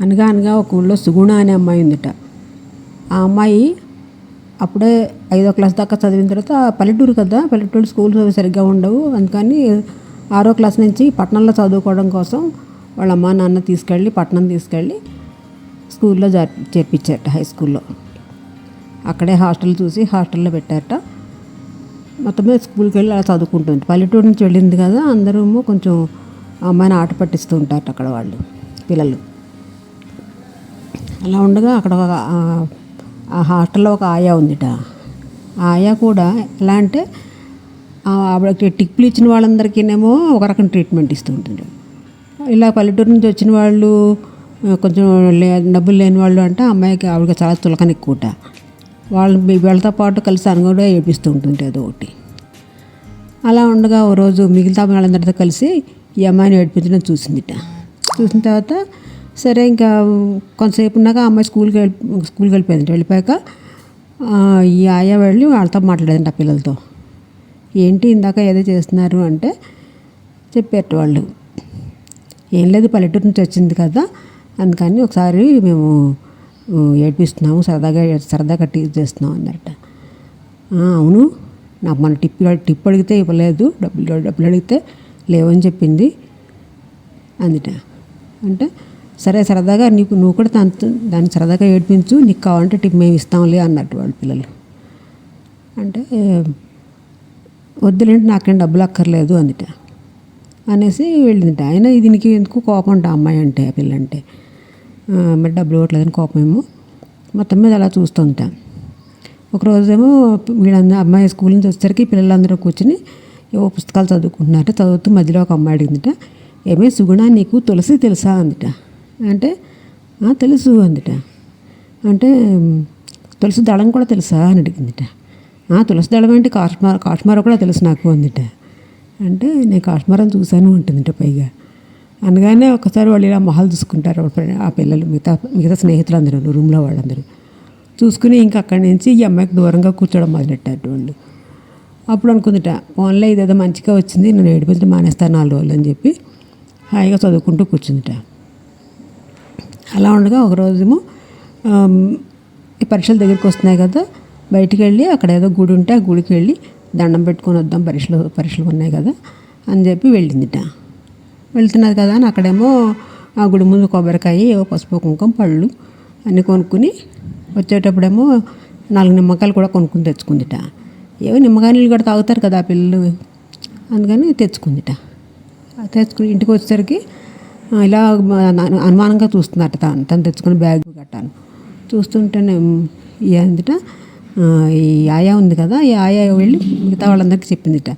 అనగా అనగా ఒక ఊళ్ళో సుగుణ అనే అమ్మాయి ఉందిట. ఆ అమ్మాయి అప్పుడే 5వ క్లాస్ దాకా చదివిన తర్వాత పల్లెటూరు కదా, పల్లెటూరు స్కూల్స్ సరిగ్గా ఉండవు. అందుకని 6వ క్లాస్ నుంచి పట్టణంలో చదువుకోవడం కోసం వాళ్ళ అమ్మ నాన్న పట్టణం తీసుకెళ్ళి స్కూల్లో చేర్పించారట, హై స్కూల్లో. అక్కడే హాస్టల్ చూసి హాస్టల్లో పెట్టారట. మొత్తమే స్కూల్కి వెళ్ళి అలా చదువుకుంటుంది. పల్లెటూరు నుంచి వెళ్ళింది కదా, అందరూ కొంచెం అమ్మాయిని ఆట పట్టిస్తూ ఉంటారట అక్కడ వాళ్ళు పిల్లలు. అలా ఉండగా అక్కడ ఆ హాస్టల్లో ఒక ఆయా ఉందిట. ఆ ఆయా కూడా ఎలా అంటే ఆవిడకి టిప్పులు ఇచ్చిన వాళ్ళందరికీనేమో ఒక రకం ట్రీట్మెంట్ ఇస్తూ ఉంటుంది. ఇలా పల్లెటూరు నుంచి వచ్చిన వాళ్ళు, కొంచెం డబ్బులు లేని వాళ్ళు అంటే అమ్మాయికి ఆవిడకి చాలా చులకన ఎక్కువట. వీళ్ళతో పాటు కలిసి అనుగుడా ఏడిపిస్తూ ఉంటుంది ఏదో ఒకటి. అలా ఉండగా ఓ రోజు మిగతా వాళ్ళందరితో కలిసి ఈ అమ్మాయిని ఏడిపించడం చూసిందిట. చూసిన తర్వాత సరే ఇంకా కొంతసేపు ఉన్నాక ఆ అమ్మాయి స్కూల్కి వెళ్ళిపోయింది. వెళ్ళిపోయాక ఈ ఆయా వెళ్ళి వాళ్ళతో మాట్లాడేదంట, ఆ పిల్లలతో. ఏంటి ఇందాక ఏదో చేస్తున్నారు అంటే చెప్పారు వాళ్ళు. ఏం లేదు, పల్లెటూరు నుంచి వచ్చింది కదా, అందుకని ఒకసారి మేము ఏడిపిస్తున్నాము, సరదాగా టీచ్ చేస్తున్నాం అన్నారట. అవును, నాకు మన టిప్ అడిగితే ఇవ్వలేదు, డబ్బులు అడిగితే లేవని చెప్పింది అందుట. అంటే సరే సరదాగా నువ్వు కూడా దాన్ని సరదాగా ఏడిపించు, నీకు కావాలంటే టిప్ మేము ఇస్తాంలే అన్నట్టు వాళ్ళ పిల్లలు. అంటే వద్దులేంటి, నాకేం డబ్బులు అక్కర్లేదు అందుట అనేసి వెళ్ళిందిట. అయినా దీనికి ఎందుకు కోపం అంట అమ్మాయి అంటే, ఆ పిల్ల అంటే. మరి డబ్బులు ఇవ్వట్లేదని కోపమేమో. మొత్తం మీద అలా చూస్తుంటా. ఒకరోజేమో అమ్మాయి స్కూల్ నుంచి వచ్చేసరికి పిల్లలందరూ కూర్చొని ఏవో పుస్తకాలు చదువుకుంటున్నారట. చదువుతూ మధ్యలో ఒక అమ్మాయి అడిగిందిట, ఏమే సుగుణ, నీకు తులసి తెలుసా అందుట. అంటే తెలుసు అందుట. అంటే తులసి దళం కూడా తెలుసా అని అడిగిందిట. తులసి దళం ఏంటి, కాశ్మారా కూడా తెలుసు నాకు అందుట. అంటే నేను కాశ్మారం చూశాను ఉంటుందిట పైగా. అనగానే ఒకసారి వాళ్ళు ఇలా మొహాలు చూసుకుంటారు ఆ పిల్లలు, మిగతా స్నేహితులందరూ, రూమ్లో వాళ్ళందరూ చూసుకుని ఇంకా అక్కడి నుంచి ఈ అమ్మాయికి దూరంగా కూర్చోవడం మొదలెట్టారు వాళ్ళు. అప్పుడు అనుకుందిట, ఫోన్లో ఇదేదో మంచిగా వచ్చింది, నేను ఏడిపించడం మానేస్తాను 4 రోజులు అని చెప్పి హాయిగా చదువుకుంటూ కూర్చుందిట. అలా ఉండగా ఒకరోజేమో ఈ పరీక్షల దగ్గరికి వస్తున్నాయి కదా, బయటికి వెళ్ళి అక్కడ ఏదో గుడి ఉంటే ఆ గుడికి వెళ్ళి దండం పెట్టుకొని వద్దాం, పరీక్షలు ఉన్నాయి కదా అని చెప్పి వెళ్ళిందిట. వెళ్తున్నది కదా అని అక్కడేమో ఆ గుడి ముందు కొబ్బరికాయ, ఏవో పసుపు కుంకుమ పళ్ళు అన్నీ కొనుక్కుని వచ్చేటప్పుడేమో 4 నిమ్మకాయలు కూడా కొనుక్కుని తెచ్చుకుందిట. ఏవో నిమ్మకాయ నీళ్ళు కూడా తాగుతారు కదా ఆ పిల్లలు, అందుకని తెచ్చుకుందిట. తెచ్చుకుని ఇంటికి వచ్చేసరికి ఇలా అనుమానంగా చూస్తున్నట్ట తను తెచ్చుకుని బ్యాగ్ కట్టాను. చూస్తుంటేనే ఏందిట, ఈ ఆయా ఉంది కదా, ఈ ఆయా వెళ్ళి మిగతా వాళ్ళందరికీ చెప్పిందిట,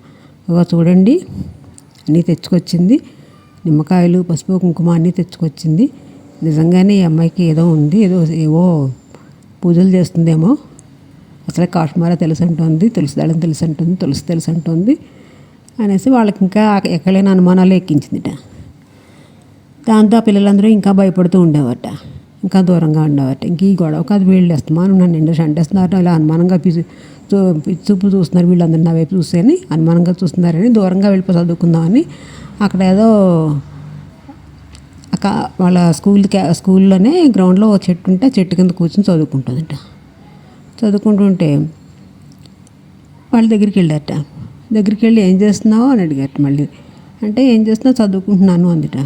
చూడండి అన్నీ తెచ్చుకొచ్చింది, నిమ్మకాయలు పసుపు కుంకుమ అన్నీ తెచ్చుకొచ్చింది. నిజంగానే ఈ అమ్మాయికి ఏదో ఉంది, ఏవో పూజలు చేస్తుందేమో, అసలే కాశ్మారా తెలుసు అంటుంది, తులసి దళం తెలుసు అంటుంది, తులసి తెలుసు అంటుంది అనేసి వాళ్ళకి ఇంకా ఎక్కలేని అనుమానాలు ఎక్కించిందిట. దాంతో ఆ పిల్లలందరూ ఇంకా భయపడుతూ ఉండేవారట, ఇంకా దూరంగా ఉండేవారట. ఇంక ఈ గొడవకు అది వీళ్ళు వేస్తున్నాను నన్ను అంటేస్తున్నారు, ఇలా అనుమానంగా చూపు చూస్తున్నారు వీళ్ళందరూ నా వైపు చూసేని, అనుమానంగా చూస్తున్నారని దూరంగా వెళ్ళిపోయి చదువుకుందామని అక్కడ ఏదో వాళ్ళ స్కూల్లోనే గ్రౌండ్లో ఒక చెట్టు ఉంటే ఆ చెట్టు కింద కూర్చొని చదువుకుంటుందట. చదువుకుంటుంటే వాళ్ళ దగ్గరికి వెళ్ళారట. దగ్గరికి వెళ్ళి ఏం చేస్తున్నావు అని అడిగారట మళ్ళీ. అంటే ఏం చేస్తున్నావు, చదువుకుంటున్నాను అందుట.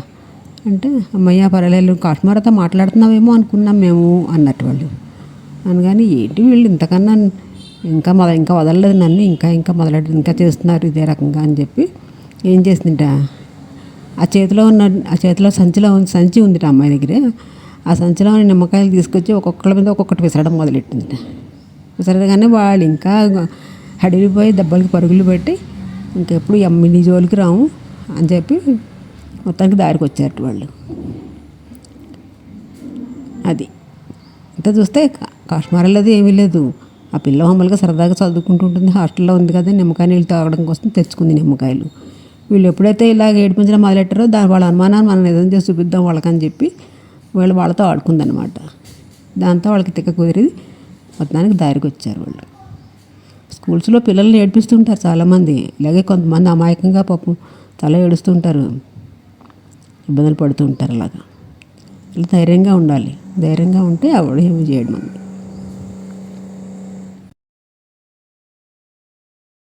అంటే అమ్మయ్య పర్వాలేదు, కాశ్మారాతో మాట్లాడుతున్నావేమో అనుకున్నాం మేము అన్నట్టు వాళ్ళు. అనగాని ఏంటి వీళ్ళు ఇంతకన్నా ఇంకా వదలలేదు నన్ను, ఇంకా చేస్తున్నారు ఇదే రకంగా అని చెప్పి ఏం చేసిందిట, ఆ చేతిలో సంచి ఉందిట అమ్మాయి దగ్గర. ఆ సంచిలో నిమ్మకాయలు తీసుకొచ్చి ఒక్కొక్కళ్ళ మీద ఒక్కొక్కటి విసరడం మొదలెట్టిందిట. విసరగానే వాళ్ళు ఇంకా హడిలిపోయి దెబ్బలకి పరుగులు పెట్టి ఇంకెప్పుడు నీ జోలికి రాము అని చెప్పి మొత్తానికి దారికి వచ్చారు వాళ్ళు. అది అంతా చూస్తే కాశ్మారాలది ఏమీ లేదు. ఆ పిల్ల మామూలుగా సరదాగా చదువుకుంటూ ఉంటుంది, హాస్టల్లో ఉంది కదా, నిమ్మకాయ నీళ్ళు తాగడం కోసం తెచ్చుకుంది నిమ్మకాయలు. వీళ్ళు ఎప్పుడైతే ఇలాగ ఏడిపించడం మొదలెట్టారో వాళ్ళ అనుమానాన్ని మనం నిజం చేసి చూపిద్దాం వాళ్ళకని చెప్పి వాళ్ళతో ఆడుకుందనమాట. దాంతో వాళ్ళకి తిక్క కుదిరి మొత్తానికి దారికి వచ్చారు వాళ్ళు. స్కూల్స్లో పిల్లల్ని ఏడిపిస్తుంటారు చాలామంది, ఇలాగే కొంతమంది అమాయకంగా పాపం చాలా ఏడుస్తుంటారు, ఇబ్బందులు పడుతూ ఉంటారు అలాగా. అలా ధైర్యంగా ఉండాలి. ధైర్యంగా ఉంటే ఆవిడ ఏమి చేయడు మనల్ని.